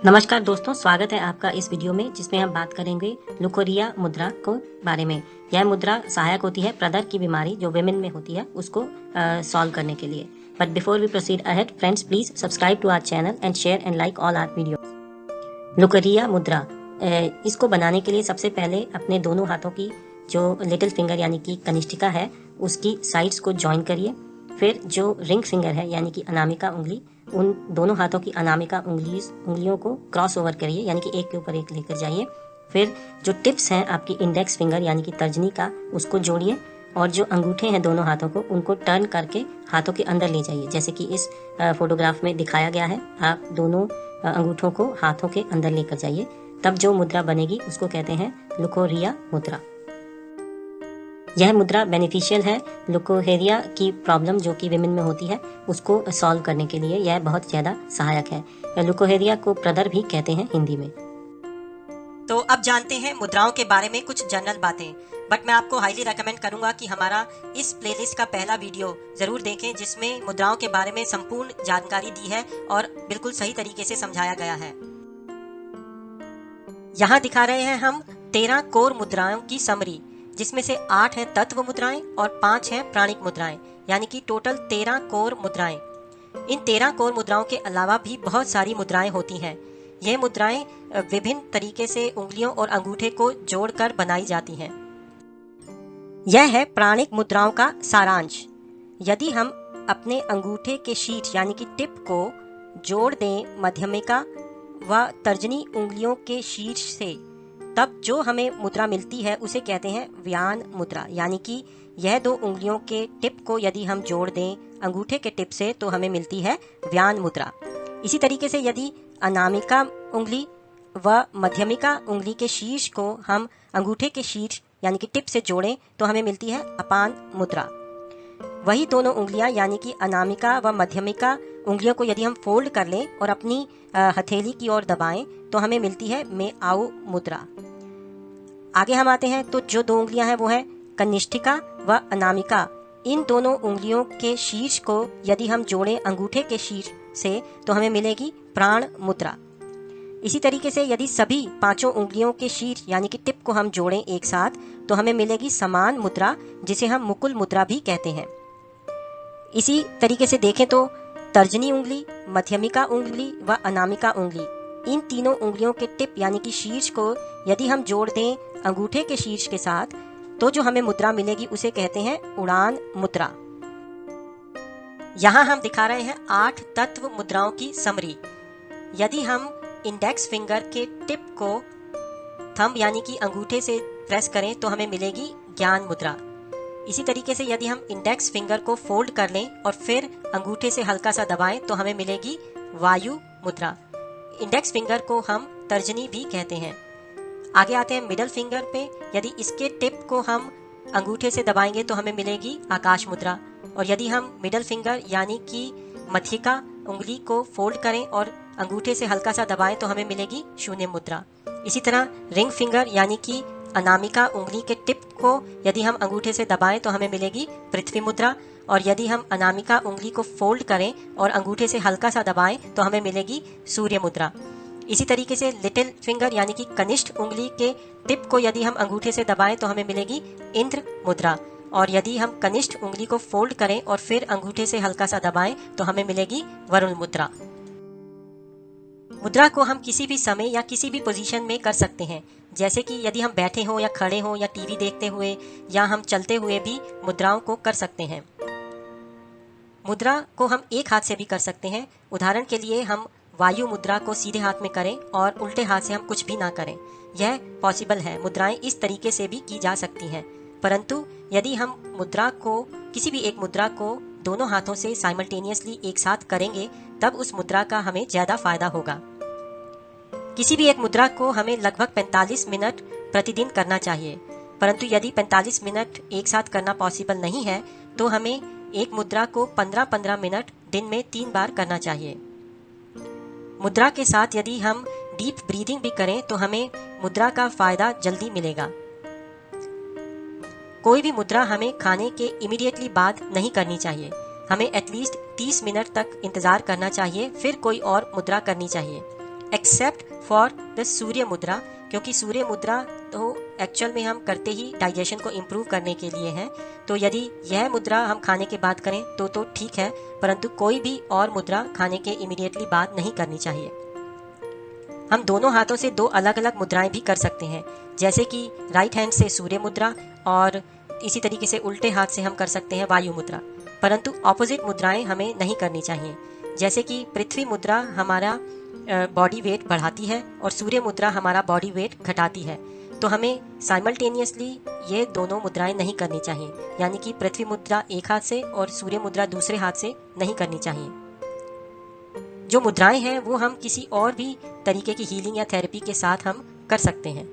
नमस्कार दोस्तों, स्वागत है आपका इस वीडियो में जिसमें हम बात करेंगे लुकोरिया मुद्रा को बारे में। यह मुद्रा सहायक होती है प्रदर की बीमारी जो विमेन में होती है उसको सॉल्व करने के लिए। But before we proceed ahead friends, please subscribe to our channel and share and like all our video. लुकोरिया मुद्रा इसको बनाने के लिए सबसे पहले अपने दोनों हाथों की जो लिटिल फिंगर यानी कि कनिष्ठिका है उसकी साइड्स को ज्वाइन करिए। फिर जो रिंग फिंगर है यानी कि अनामिका उंगली, उन दोनों हाथों की अनामिका उंगलियों को क्रॉस ओवर करिए यानी कि एक के ऊपर एक लेकर जाइए। फिर जो टिप्स हैं आपकी इंडेक्स फिंगर यानी कि तर्जनी का, उसको जोड़िए और जो अंगूठे हैं दोनों हाथों को उनको टर्न करके हाथों के अंदर ले जाइए जैसे कि इस फोटोग्राफ में दिखाया गया है। आप दोनों अंगूठों को हाथों के अंदर लेकर जाइए, तब जो मुद्रा बनेगी उसको कहते हैं लुकोरिया मुद्रा। यह मुद्रा बेनिफिशियल है लुकोहेरिया की प्रॉब्लम जो कि विमेन में होती है उसको सॉल्व करने के लिए। यह बहुत ज़्यादा सहायक है। लुकोहेरिया को प्रदर भी कहते हैं हिंदी में। तो अब जानते हैं मुद्राओं के बारे में कुछ जनरल बातें। बट मैं आपको हाईली रेकमेंड करूंगा कि हमारा इस प्लेलिस्ट का पहला वीडियो जरूर देखें जिसमें मुद्राओं के बारे में संपूर्ण जानकारी दी है और बिल्कुल सही तरीके से समझाया गया है। यहाँ दिखा रहे हैं हम 13 कोर मुद्राओं की समरी, जिसमें से 8 है तत्व मुद्राएं और 5 है प्राणिक मुद्राएं, यानी कि टोटल 13 कोर मुद्राएं। इन 13 कोर मुद्राओं के अलावा भी बहुत सारी मुद्राएं होती हैं। यह मुद्राएं विभिन्न तरीके से उंगलियों और अंगूठे को जोड़कर बनाई जाती हैं। यह है प्राणिक मुद्राओं का सारांश। यदि हम अपने अंगूठे के शीर्ष यानी कि टिप को जोड़ दें मध्यमिका व तर्जनी उंगलियों के शीर्ष से, तब जो हमें मुद्रा मिलती है उसे कहते हैं व्यान मुद्रा। यानी कि यह दो उंगलियों के टिप को यदि हम जोड़ दें अंगूठे के टिप से तो हमें मिलती है व्यान मुद्रा। इसी तरीके से यदि अनामिका उंगली व मध्यमिका उंगली के शीर्ष को हम अंगूठे के शीर्ष यानी कि टिप से जोड़ें तो हमें मिलती है अपान मुद्रा। वही दोनों उंगलियां यानी कि अनामिका व मध्यमिका उंगलियों को यदि हम फोल्ड कर लें और अपनी हथेली की ओर दबाएं तो हमें मिलती है मेआऊ मुद्रा। आगे हम आते हैं तो जो दो उंगलियां हैं वो है कनिष्ठिका व अनामिका। इन दोनों उंगलियों के शीर्ष को यदि हम जोड़ें अंगूठे के शीर्ष से तो हमें मिलेगी प्राण मुद्रा। इसी तरीके से यदि सभी पांचों उंगलियों के शीर्ष यानी कि टिप को हम जोड़ें एक साथ तो हमें मिलेगी समान मुद्रा, जिसे हम मुकुल मुद्रा भी कहते हैं। इसी तरीके से देखें तो तर्जनी उंगली, मध्यमिका उंगली व अनामिका उंगली, इन तीनों उंगलियों के टिप यानी कि शीर्ष को यदि हम जोड़ दें अंगूठे के शीर्ष के साथ तो जो हमें मुद्रा मिलेगी उसे कहते हैं उड़ान मुद्रा। यहाँ हम दिखा रहे हैं 8 तत्व मुद्राओं की समरी। यदि हम इंडेक्स फिंगर के टिप को थंब यानी कि अंगूठे से प्रेस करें तो हमें मिलेगी ज्ञान मुद्रा। इसी तरीके से यदि हम इंडेक्स फिंगर को फोल्ड कर लें और फिर अंगूठे से हल्का सा दबाएं तो हमें मिलेगी वायु मुद्रा। इंडेक्स फिंगर को हम तर्जनी भी कहते हैं। आगे आते हैं मिडल फिंगर पे। यदि इसके टिप को हम अंगूठे से दबाएंगे तो हमें मिलेगी आकाश मुद्रा। और यदि हम मिडल फिंगर यानी कि मध्यिका उंगली को फोल्ड करें और अंगूठे से हल्का सा दबाएं तो हमें मिलेगी शून्य मुद्रा। इसी तरह रिंग फिंगर यानी कि अनामिका उंगली के टिप को यदि हम अंगूठे से दबाएं तो हमें मिलेगी पृथ्वी मुद्रा। और यदि हम अनामिका उंगली को फोल्ड करें और अंगूठे से हल्का सा दबाएं तो हमें मिलेगी सूर्य मुद्रा। इसी तरीके से लिटिल फिंगर यानी कि कनिष्ठ उंगली के टिप को यदि हम अंगूठे से दबाएं तो हमें मिलेगी इंद्र मुद्रा। और यदि हम कनिष्ठ उंगली को फोल्ड करें और फिर अंगूठे से हल्का सा दबाएं तो हमें मिलेगी वरुण मुद्रा। मुद्रा को हम किसी भी समय या किसी भी पोजीशन में कर सकते हैं, जैसे कि यदि हम बैठे हों या खड़े हों या टीवी देखते हुए या हम चलते हुए भी मुद्राओं को कर सकते हैं। मुद्रा को हम एक हाथ से भी कर सकते हैं। उदाहरण के लिए हम वायु मुद्रा को सीधे हाथ में करें और उल्टे हाथ से हम कुछ भी ना करें, यह पॉसिबल है। मुद्राएं इस तरीके से भी की जा सकती हैं। परंतु यदि हम मुद्रा को किसी भी एक मुद्रा को दोनों हाथों से साइमल्टेनियसली एक साथ करेंगे तब उस मुद्रा का हमें ज्यादा फायदा होगा। किसी भी एक मुद्रा को हमें लगभग 45 मिनट प्रतिदिन करना चाहिए। परंतु यदि 45 मिनट एक साथ करना पॉसिबल नहीं है तो हमें एक मुद्रा को 15-15 मिनट दिन में 3 बार करना चाहिए। मुद्रा के साथ यदि हम डीप ब्रीदिंग भी करें तो हमें मुद्रा का फायदा जल्दी मिलेगा। कोई भी मुद्रा हमें खाने के इमीडिएटली बाद नहीं करनी चाहिए। हमें एटलीस्ट 30 मिनट तक इंतजार करना चाहिए, फिर कोई और मुद्रा करनी चाहिए। एक्सेप्ट फॉर द सूर्य मुद्रा, क्योंकि सूर्य मुद्रा तो एक्चुअल में हम करते ही डाइजेशन को इम्प्रूव करने के लिए है। तो यदि यह मुद्रा हम खाने के बाद करें तो ठीक है, परंतु कोई भी और मुद्रा खाने के इमीडिएटली बाद नहीं करनी चाहिए। हम दोनों हाथों से दो अलग अलग मुद्राएं भी कर सकते हैं, जैसे कि राइट हैंड से सूर्य मुद्रा और इसी तरीके से उल्टे हाथ से हम कर सकते हैं वायु मुद्रा। परंतु ऑपोजिट मुद्राएं हमें नहीं करनी चाहिए। जैसे कि पृथ्वी मुद्रा हमारा बॉडी वेट बढ़ाती है और सूर्य मुद्रा हमारा बॉडी वेट घटाती है, तो हमें साइमल्टेनियसली ये दोनों मुद्राएं नहीं करनी चाहिए, यानी कि पृथ्वी मुद्रा एक हाथ से और सूर्य मुद्रा दूसरे हाथ से नहीं करनी चाहिए। जो मुद्राएं हैं वो हम किसी और भी तरीके की हीलिंग या थेरेपी के साथ हम कर सकते हैं।